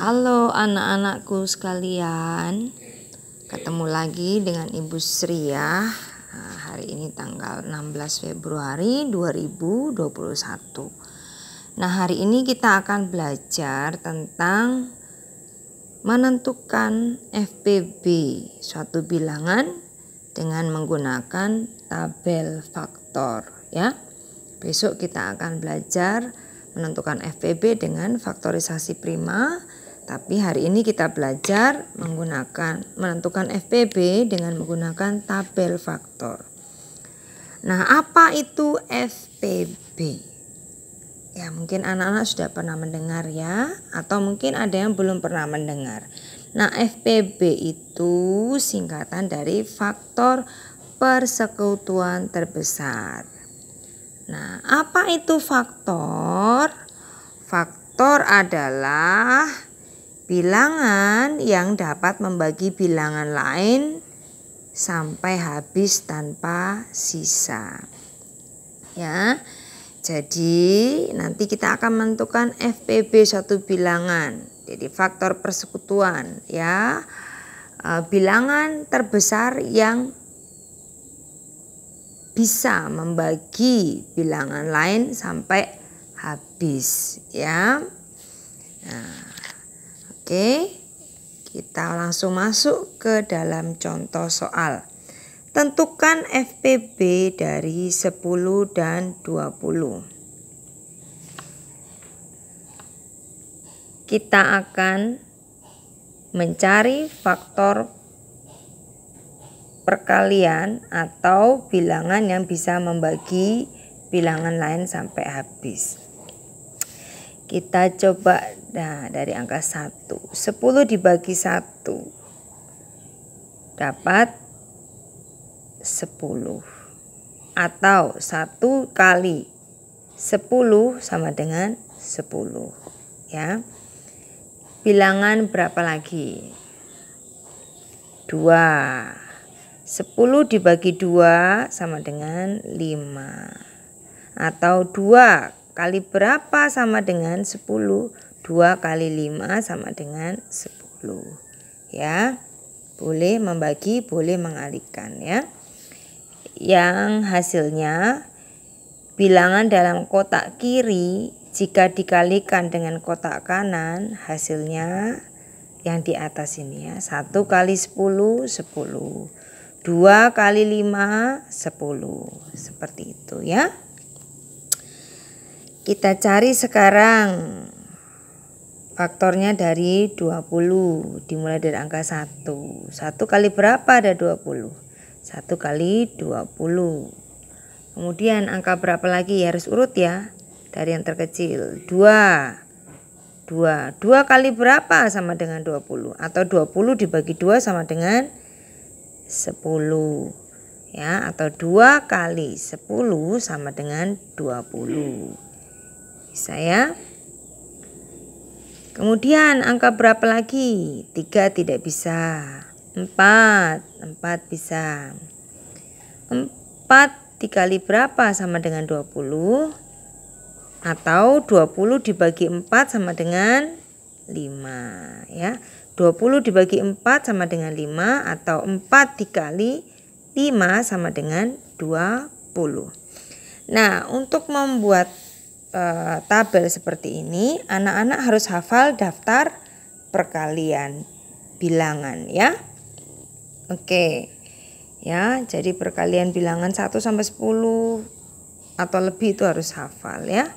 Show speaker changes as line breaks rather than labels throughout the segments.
Halo anak-anakku sekalian, ketemu lagi dengan Ibu Sri ya. Hari ini tanggal 16 Februari 2021. Nah, hari ini kita akan belajar tentang menentukan FPB suatu bilangan dengan menggunakan tabel faktor ya. Besok kita akan belajar menentukan FPB dengan faktorisasi prima. Tapi hari ini kita belajar menentukan FPB dengan menggunakan tabel faktor. Nah, apa itu FPB? Ya, mungkin anak-anak sudah pernah mendengar ya, atau mungkin ada yang belum pernah mendengar. Nah, FPB itu singkatan dari faktor persekutuan terbesar. Nah, apa itu faktor? Faktor adalah bilangan yang dapat membagi bilangan lain sampai habis tanpa sisa. Ya. Jadi nanti kita akan menentukan FPB suatu bilangan. Jadi faktor persekutuan ya. Bilangan terbesar yang bisa membagi bilangan lain sampai habis ya. Nah, oke, kita langsung masuk ke dalam contoh soal. Tentukan FPB dari 10 dan 20. Kita akan mencari faktor perkalian atau bilangan yang bisa membagi bilangan lain sampai habis. Kita coba dari angka 1. 10 dibagi 1 dapat 10. Atau 1 kali 10 sama dengan 10. Ya. Bilangan berapa lagi? 2. 10 dibagi 2 sama dengan 5. Atau 2 kali berapa sama dengan 10? 2 kali 5 sama dengan 10. Ya. Boleh membagi, boleh mengalihkan ya. Yang hasilnya bilangan dalam kotak kiri jika dikalikan dengan kotak kanan hasilnya yang di atas ini ya. 1 kali 10, 10. 2 kali 5, 10. Seperti itu ya. Kita cari sekarang faktornya dari 20. Dimulai dari angka 1. 1 kali berapa ada 20? 1 kali 20. Kemudian angka berapa lagi? Harus urut ya. Dari yang terkecil. 2. 2 kali berapa sama dengan 20? Atau 20 dibagi 2 sama dengan 10 ya, atau 2 kali 10 sama dengan 20. Bisa ya. Kemudian angka berapa lagi? 3 tidak bisa. 4 bisa. 4 dikali berapa sama dengan 20? Atau 20 dibagi 4 sama dengan 5 ya. 20 dibagi 4 sama dengan 5 atau 4 dikali 5 sama dengan 20. Nah, untuk membuat tabel seperti ini, anak-anak harus hafal daftar perkalian bilangan ya. Oke. Ya, jadi perkalian bilangan 1 sampai 10 atau lebih itu harus hafal ya.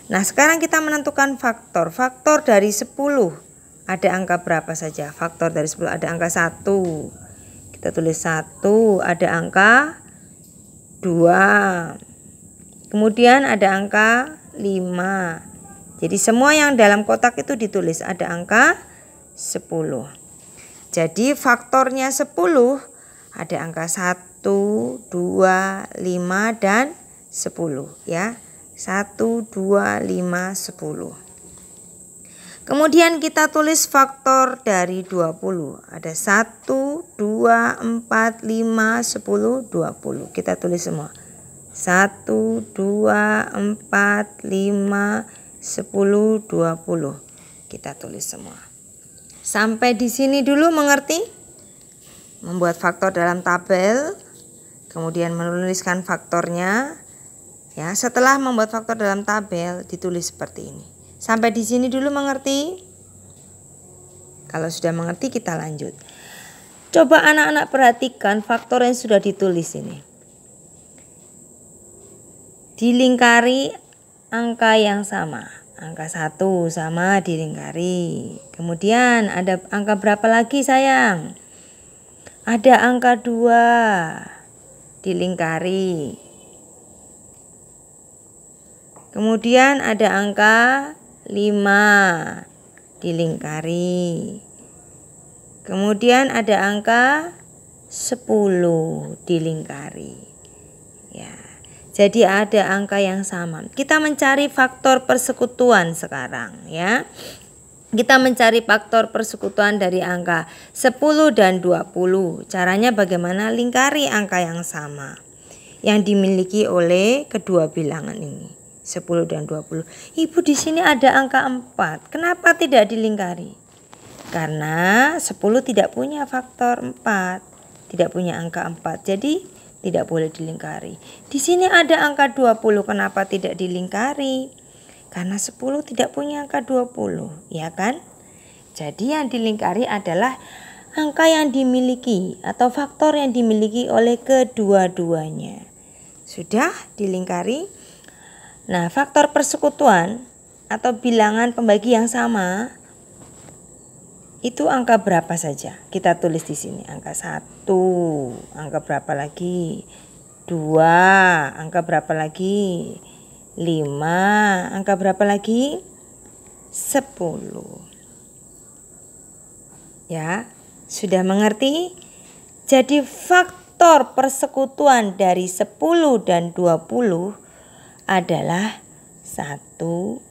Nah, sekarang kita menentukan faktor. Faktor dari 10. Ada angka berapa saja? Faktor dari 10 ada angka 1. Kita tulis 1. Ada angka 2. Kemudian ada angka 5. Jadi semua yang dalam kotak itu ditulis. Ada angka 10. Jadi faktornya 10 ada angka 1, 2, 5, dan 10 ya. 1, 2, 5, 10. Kemudian kita tulis faktor dari 20. Ada 1, 2, 4, 5, 10, 20. Kita tulis semua. 1, 2, 4, 5, 10, 20. Kita tulis semua. Sampai di sini dulu mengerti? Membuat faktor dalam tabel, kemudian menuliskan faktornya. Ya, setelah membuat faktor dalam tabel ditulis seperti ini. Sampai di sini dulu mengerti? Kalau sudah mengerti kita lanjut. Coba anak-anak perhatikan faktor yang sudah ditulis ini. Dilingkari angka yang sama. Angka 1 sama dilingkari. Kemudian ada angka berapa lagi sayang? Ada angka 2 dilingkari. Kemudian ada angka 5 dilingkari. Kemudian ada angka 10 dilingkari. Ya. Jadi ada angka yang sama. Kita mencari faktor persekutuan sekarang ya. Kita mencari faktor persekutuan dari angka 10 dan 20. Caranya bagaimana? Lingkari angka yang sama yang dimiliki oleh kedua bilangan ini. 10 dan 20. Ibu di sini ada angka 4. Kenapa tidak dilingkari? Karena 10 tidak punya faktor 4. Tidak punya angka 4. Jadi tidak boleh dilingkari. Di sini ada angka 20. Kenapa tidak dilingkari? Karena 10 tidak punya angka 20, ya kan? Jadi yang dilingkari adalah angka yang dimiliki atau faktor yang dimiliki oleh kedua-duanya. Sudah dilingkari? Nah, faktor persekutuan atau bilangan pembagi yang sama itu angka berapa saja? Kita tulis di sini angka 1, angka berapa lagi? 2, angka berapa lagi? 5, angka berapa lagi? 10. Ya, sudah mengerti? Jadi faktor persekutuan dari 10 dan 20 adalah 1, 2,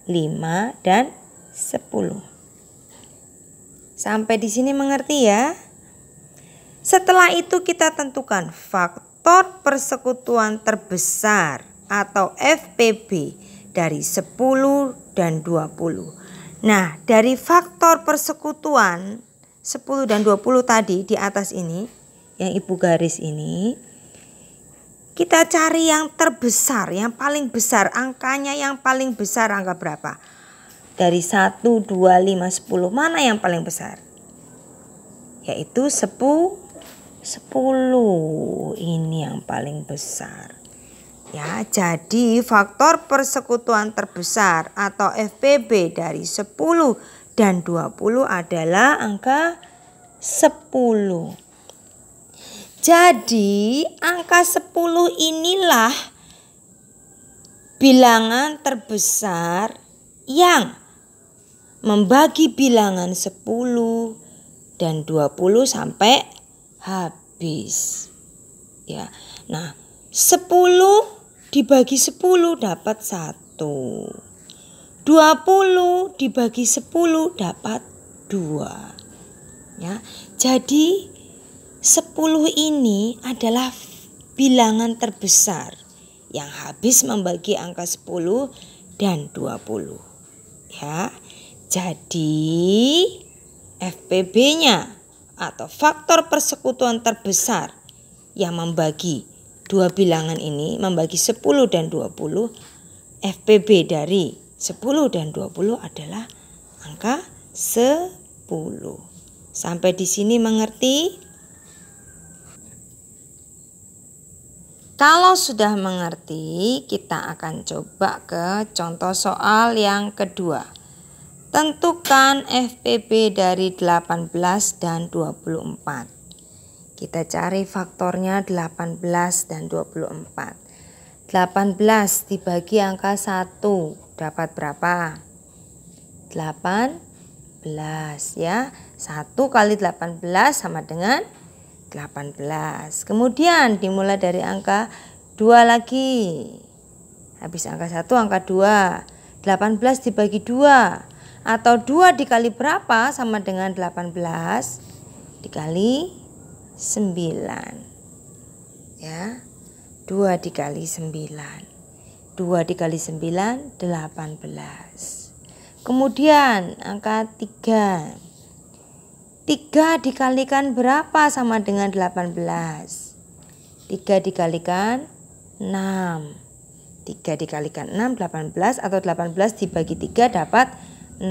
5, dan 10. Sampai di sini mengerti ya? Setelah itu kita tentukan faktor persekutuan terbesar atau FPB dari 10 dan 20. Nah, dari faktor persekutuan 10 dan 20 tadi di atas ini, yang ibu garis ini, kita cari yang terbesar, yang paling besar, angkanya yang paling besar angka berapa? Dari 1, 2, 5, 10, mana yang paling besar? Yaitu 10. Ini yang paling besar. Ya, jadi faktor persekutuan terbesar atau FPB dari 10 dan 20 adalah angka 10. Jadi angka 10 inilah bilangan terbesar yang membagi bilangan 10 dan 20 sampai habis. Ya. Nah, 10 dibagi 10 dapat 1. 20 dibagi 10 dapat 2. Ya. Jadi 10 ini adalah bilangan terbesar yang habis membagi angka 10 dan 20. Ya. Jadi FPB-nya atau faktor persekutuan terbesar yang membagi dua bilangan ini, membagi 10 dan 20, FPB dari 10 dan 20 adalah angka 10. Sampai di sini mengerti? Kalau sudah mengerti, kita akan coba ke contoh soal yang kedua. Tentukan FPB dari 18 dan 24. Kita cari faktornya 18 dan 24. 18 dibagi angka 1 dapat berapa? 18 ya. 1 kali 18 sama dengan 18. Kemudian dimulai dari angka 2 lagi. Habis angka 1 angka 2. 18 dibagi 2. Atau 2 dikali berapa sama dengan 18 dikali 9. Ya. 2 dikali 9. 2 dikali 9 18. Kemudian angka 3. 3 dikalikan berapa sama dengan 18? 3 dikalikan 6. 3 dikalikan 6, 18, atau 18 dibagi 3 dapat 6.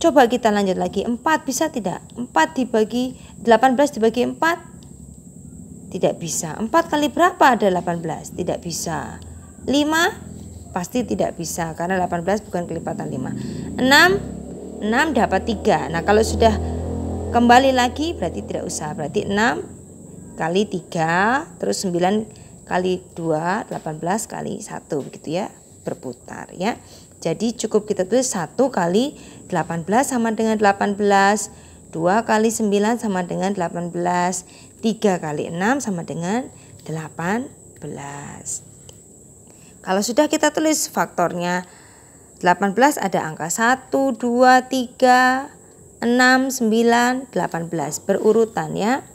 Coba kita lanjut lagi. 4 bisa tidak? 18 dibagi 4? Tidak bisa. 4 kali berapa ada 18? Tidak bisa. 5? Pasti tidak bisa karena 18 bukan kelipatan 5. 6 dapat 3. Nah, kalau sudah kembali lagi berarti tidak usah. Berarti 6 kali 3 terus 9 kali 2, 18 kali 1 begitu ya, berputar ya. Jadi cukup kita tulis 1 kali 18 sama dengan 18, 2 kali 9 sama dengan 18, 3 kali 6 sama dengan 18. Kalau sudah kita tulis faktornya 18 ada angka 1, 2, 3, 6, 9, 18 berurutan ya.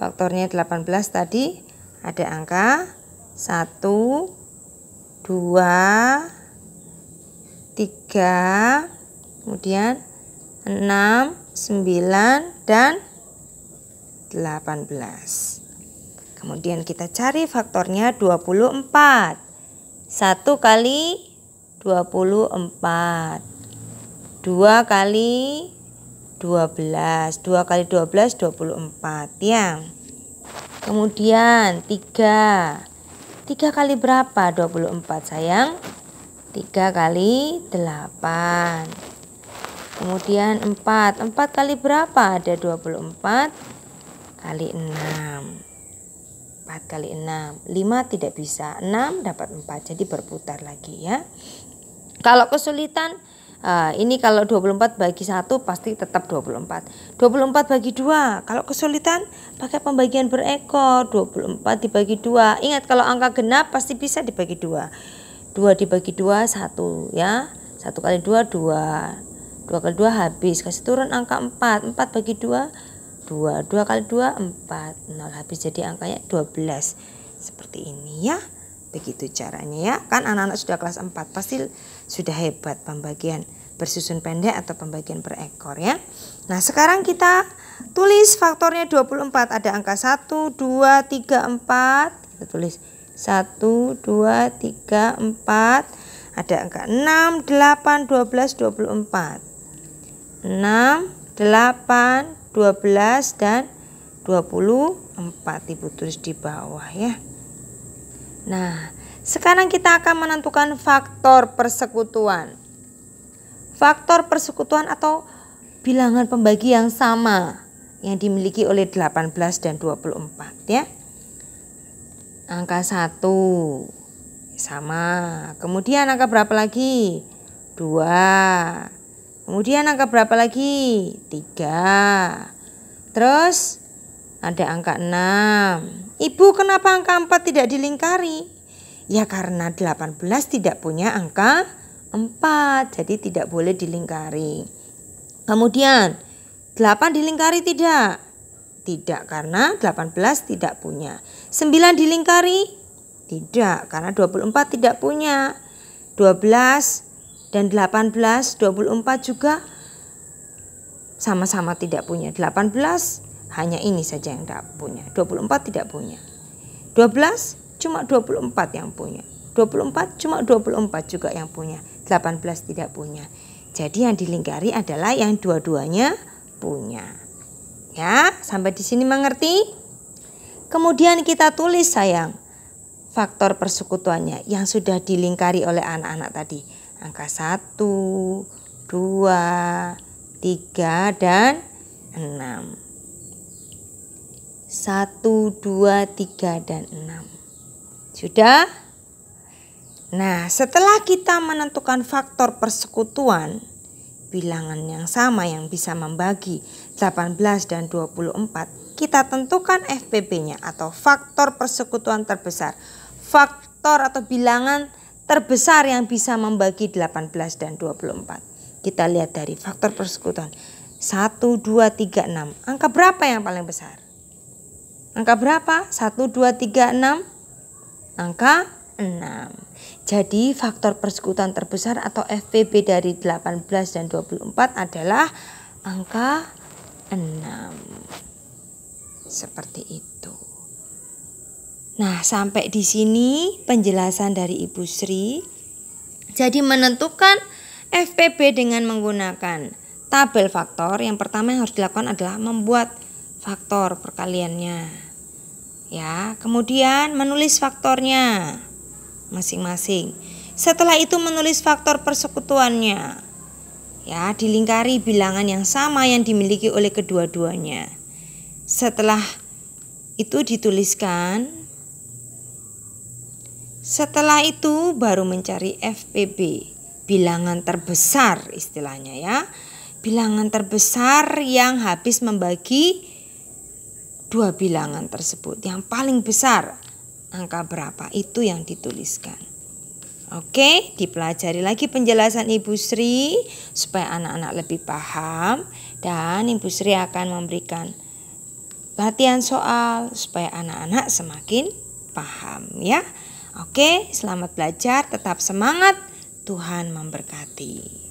Faktornya 18 tadi ada angka 1, 2, 3, kemudian 6, 9, dan 18. Kemudian kita cari faktornya 24. 1 kali 24. 2 kali 12. 2 kali 12, 24 ya. Kemudian 3. 3 kali berapa 24 sayang? 3 kali 8. Kemudian 4. 4 kali berapa? Ada 24 kali 6. 4 kali 6. 5 tidak bisa. 6 dapat 4. Jadi berputar lagi ya. Kalau kesulitan, ini kalau 24 bagi 1 pasti tetap 24. 24 bagi 2. Kalau kesulitan pakai pembagian berekor. 24 dibagi 2. Ingat kalau angka genap pasti bisa dibagi 2. 2 dibagi 2 1 ya. 1 kali 2 2. 2 kali 2 habis. Kasih turun angka 4. 4 bagi 2 2. 2 kali 2 4. 0 habis, jadi angkanya 12. Seperti ini ya. Begitu caranya ya. Kan anak-anak sudah kelas 4 pasti sudah hebat pembagian bersusun pendek atau pembagian per ekor ya. Nah, sekarang kita tulis faktornya 24. Ada angka 1, 2, 3, 4. Kita tulis 1, 2, 3, 4. Ada angka 6, 8, 12, 24. 6, 8, 12 dan 24 Ibu tulis di bawah ya. Nah, sekarang kita akan menentukan faktor persekutuan. Faktor persekutuan atau bilangan pembagi yang sama yang dimiliki oleh 18 dan 24 ya. Angka 1 sama. Kemudian angka berapa lagi? 2. Kemudian angka berapa lagi? 3. Terus ada angka 6. Ibu, kenapa angka 4 tidak dilingkari? Ya karena 18 tidak punya angka 4. Jadi tidak boleh dilingkari. Kemudian 8 dilingkari tidak? Tidak karena 18 tidak punya. 9 dilingkari? Tidak karena 24 tidak punya. 12 dan 18, 24 juga sama-sama tidak punya. 18 hanya ini saja yang tidak punya. 24 tidak punya. 12 cuma 24 yang punya. 24 cuma 24 juga yang punya. 18 tidak punya. Jadi yang dilingkari adalah yang dua-duanya punya. Ya, sampai di sini mengerti? Kemudian kita tulis sayang faktor persekutuannya yang sudah dilingkari oleh anak-anak tadi. Angka 1, 2, 3, dan 6. 1, 2, 3, dan 6. Sudah? Nah, setelah kita menentukan faktor persekutuan, bilangan yang sama yang bisa membagi 18 dan 24, kita tentukan FPB-nya atau faktor persekutuan terbesar. Faktor atau bilangan terbesar yang bisa membagi 18 dan 24. Kita lihat dari faktor persekutuan. 1, 2, 3, 6. Angka berapa yang paling besar? Angka berapa? 1, 2, 3, 6. Angka 6. Jadi faktor persekutuan terbesar atau FPB dari 18 dan 24 adalah angka 6. Seperti itu. Nah, sampai di sini penjelasan dari Ibu Sri. Jadi menentukan FPB dengan menggunakan tabel faktor, yang pertama yang harus dilakukan adalah membuat faktor perkaliannya. Ya, kemudian menulis faktornya masing-masing. Setelah itu menulis faktor persekutuannya. Ya, dilingkari bilangan yang sama yang dimiliki oleh kedua-duanya. Setelah itu dituliskan. Setelah itu baru mencari FPB, bilangan terbesar istilahnya ya. Bilangan terbesar yang habis membagi dua bilangan tersebut. Yang paling besar angka berapa itu yang dituliskan. Oke, dipelajari lagi penjelasan Ibu Sri supaya anak-anak lebih paham. Dan Ibu Sri akan memberikan latihan soal supaya anak-anak semakin paham ya. Oke, selamat belajar, tetap semangat, Tuhan memberkati.